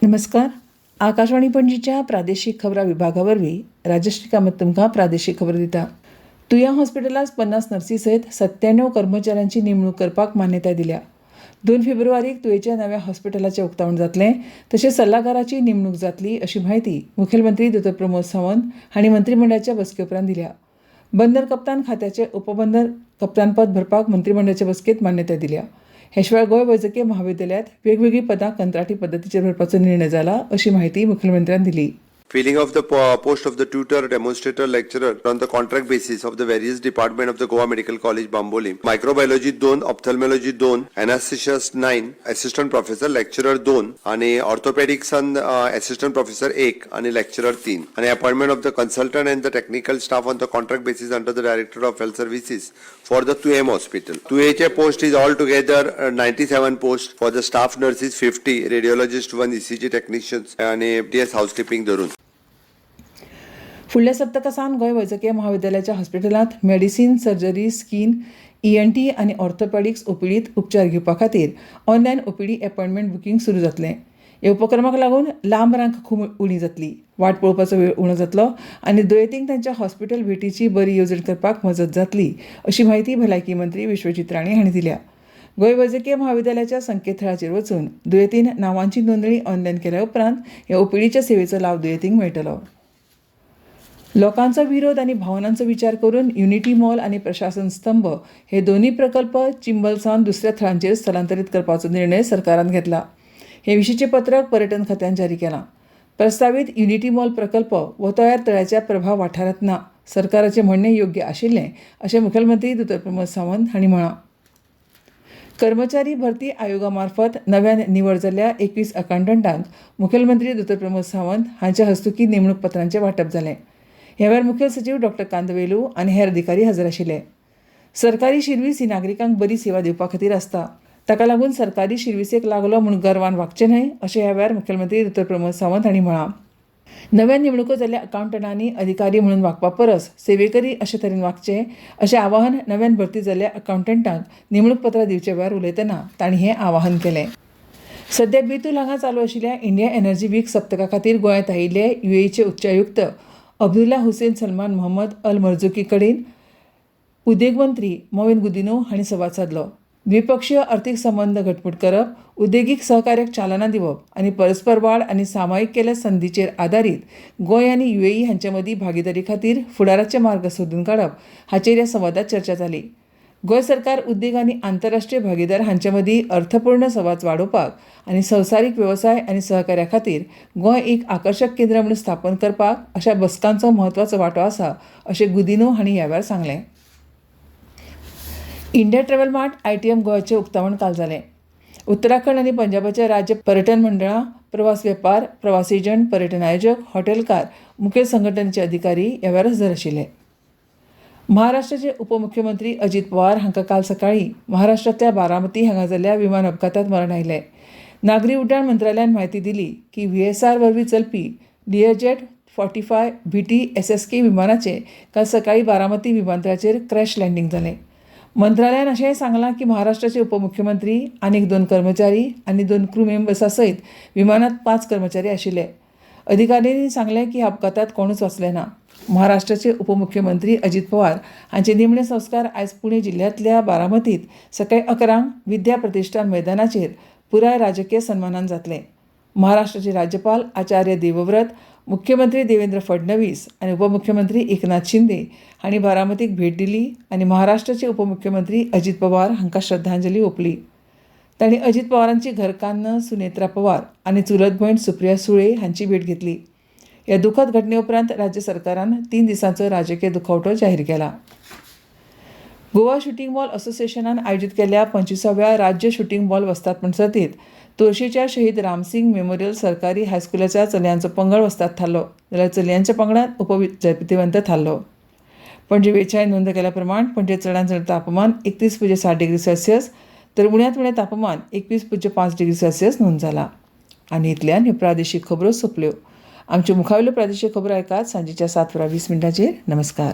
नमस्कार. आकाशवाणी पणजीच्या प्रादेशीक खबरां विभागावरवीं राजश्री कामत तुमकां प्रादेशीक खबर दिता. तुया हॉस्पिटलांत 50 नर्सी सयत 97 कर्मचाऱ्यांची नेमणूक करपाक मान्यताय दिल्या. 2 फेब्रुवारीक तुयेच्या नव्या हॉस्पिटलाचें उक्तावण जातलें, तशेंच सल्लागाराची नेमणूक जातली अशी म्हायती मुखेलमंत्री डॉ. प्रमोद सावंत हांणी मंत्रिमंडळाच्या बसके उपरांत दिल्या. बंदर कप्तान खात्याचें उपबंदर कप्तानपद भरपाक मंत्रिमंडळाचे बसकेंत मान्यताय दिल्या. हे शिवाय गोंय वैजकीय महाविद्यालयात वेगवेगळी पदां कंत्राटी पद्दतीचेर भरपाचो निर्णय जाला अशी माहिती मुखेलमंत्र्यांनी दिली. Filling of the post of the tutor, demonstrator, lecturer on the contract basis of the various department of the Goa Medical College, Bamboli. Microbiology 2, ophthalmology 2, anesthetist 9, assistant professor, lecturer 2, आणि orthopedics assistant professor 1 आणि lecturer 3. आणि appointment of the consultant and the technical staff on the contract basis under the Director of Health Services for the TUM hospital. TUH post is altogether 97 posts for the staff nurses 50, radiologist 1, ECG technicians आणि FDS housekeeping धरून. फुडल्या सप्तकासान गोंय वैजकीय महाविद्यालयाच्या हॉस्पिटलांत medicine, surgery, skin, ENT आनी ऑर्थोपॅडिक्स ओपीडीत उपचार घेवपा खातीर online OPD appointment booking सुरू जातलें. ह्या उपक्रमाक लागून लांब रांक खूब उणी जातली, वाट पळोवपाचो वेळ उणो जातलो आनी दुयेंतींक तांच्या हॉस्पिटल भेटीची बरी येवजण करपाक मजत जातली अशी म्हायती भलायकी मंत्री विश्वजीत राणे हांणी दिल्या. गोंय वैजकीय महाविद्यालयाच्या संकेतथळाचेर वचून दुयेंतीन नांवांची नोंदणी ऑनलायन केल्या उपरांत ह्या OPDच्या सेवेचो लाव दुयेंतींक मेळटलो. लोकांचा विरोध आणि भावनांचा विचार करून युनिटी मॉल आणि प्रशासन स्तंभ हे दोन्ही प्रकल्प चिंबलसावन दुसऱ्या थळांचेर स्थलांतरीत करपाचो निर्णय सरकारान घेतला. हे विशींचें पत्रक पर्यटन खात्यान जारी केलां. प्रस्तावित युनिटी मॉल प्रकल्प हो तयार तळ्याच्या प्रभाव वाठारांत ना. सरकाराचें म्हणणें योग्य आशिल्लें अशें मुखेलमंत्री डॉ. प्रमोद सावंत हांणी म्हळां. कर्मचारी भरती आयोगा मार्फत नव्यान निवड जाल्ल्या 21 अकावंटंटांक मुखेलमंत्री डॉ. प्रमोद सावंत हांच्या हस्तुकी नेमणूक पत्रांचें वांटप जालें. ह्या वेळार मुखेल सचिव डॉ. कांदवेलू आनी हेर अधिकारी हजर आशिल्ले. सरकारी शिर्वीस ही नागरिकांक बरी सेवा दिवपा खातीर आसता. ताका लागून सरकारी शिर्विसेक लागलो म्हूण गर्वान वागचें न्हय अशें ह्या वेळार मुखेलमंत्री डॉ. प्रमोद सावंत हांणी म्हळां. नव्यान नेमणूको जाल्ल्या अकावंटंटांनी अधिकारी म्हणून वागपा परस सेवेकरी अशे तरेन वागचें अशें आवाहन नव्यान भरती जाल्ल्या अकावंटंटांक नेमणूक पत्रां दिवचे वेळार उलयतना तांणी हें आवाहन केलें. सध्या बेतूल हांगा चालू आशिल्ल्या इंडिया एनर्जी वीक सप्तका खातीर गोंयांत आयिल्ले UAEचे उच्चायुक्त अब्दुल्ला हुसेन सलमान मोहम्मद अल मर्जुकी कडेन उद्देग मंत्री मोविन गुदिनो हांणी संवाद साधलो. द्विपक्षीय अर्थीक संबंद घटमूट करप, उद्देगीक सहकार्याक चालना दिवप आनी परस्पर वाड आनी सामायिक केल्या संधीचेर आदारीत गोंय आनी UAE हांचे मदीं भागीदारी खातीर फुडाराचे मार्ग सोदून काडप हाचेर ह्या संवादात चर्चा जाली. गोंय सरकार उद्देग आनी आंतरराष्ट्रीय भागीदार हांचे मदीं अर्थपूर्ण संवाद वाडोवपाक आनी संवसारीक वेवसाय आनी सहकार्या खातीर गोंय एक आकर्शक केंद्र म्हणून स्थापन करपाक अशा बसकांचो म्हत्वाचो वांटो आसा अशें गुदिनो हांणी ह्या वेळार सांगलें. इंडिया ट्रॅव्हल मार्ट ITM गोंयचें उक्तावण काल जालें. उत्तराखंड आनी पंजाबाच्या राज्य पर्यटन मंडळां, प्रवास वेपार, प्रवास एजंट, पर्यटन आयोजक, हॉटेलकार, मुखेल संघटनेचे अधिकारी ह्या वेळार हजर आशिल्ले. महाराष्ट्राचे उपमुख्यमंत्री अजित पवार हांकां काल सकाळीं महाराष्ट्रांतल्या बारामती हांगा जाल्ल्या विमान अपघातांत मरण आयलें. नागरी उड्डाण मंत्रालयान म्हायती दिली की VSR वरवीं चलपी Learjet 45 BT SSK विमानाचें काल सकाळीं बारामती विमानतळाचेर क्रॅश लँडिंग जालें. मंत्रालयान अशेंय सांगलां की महाराष्ट्राचे उपमुख्यमंत्री आनीक 2 कर्मचारी आनी 2 क्रू मेंबर्सा सयत विमानांत 5 कर्मचारी आशिल्ले. अधिकाऱ्यांनी सांगलें की अपघातांत कोणूच वाचलें ना. महाराष्ट्राचे उपमुख्यमंत्री अजित पवार हांचे निमणे संस्कार आयज पुणे जिल्ह्यांतल्या बारामतींत सकाळीं 11 विद्या प्रतिष्ठान मैदानाचेर पुराय राजकीय सन्मानान जातले. महाराष्ट्राचे राज्यपाल आचार्य देवव्रत, मुख्यमंत्री देवेंद्र फडणवीस आनी उपमुख्यमंत्री एकनाथ शिंदे हांणी बारामतीक भेट दिली आनी महाराष्ट्राचे उपमुख्यमंत्री अजित पवार हांकां श्रद्धांजली ओंपली. तांणी अजित पवारांची घरकान्न सुनेत्रा पवार आनी चुलत भयण सुप्रिया सुळे हांची भेट घेतली. ह्या दुखद घटने उपरांत राज्य सरकारान 3 दिसांचो राजकीय दुखवटो जाहीर केला. गोवा शूटिंग बॉल असोसिएशनान आयोजीत केल्ल्या 25व्या राज्य शूटिंग बॉल वस्तादपण सर्तींत तोरशेच्या शहीद रामसिंग मेमोरियल सरकारी हायस्कुलाच्या चलयांचो पंगड वस्ताद थारलो जाल्यार चलयांच्या पंगडांत उपविजेतेवंत थारलो. पणजे वेधशाळेन नोंद केल्या प्रमाण पणजे चडांत चड तापमान 31.7 डिग्री सेल्सियस तर उण्यांत उणें तापमान 21.5 डिग्री सेल्सियस नोंद जाला. आनी इतल्यान ह्यो प्रादेशीक खबरो सोंपल्यो. आमच्यो मुखावेल्यो प्रादेशीक खबरो आयकात सांजेच्या 7:20 नमस्कार.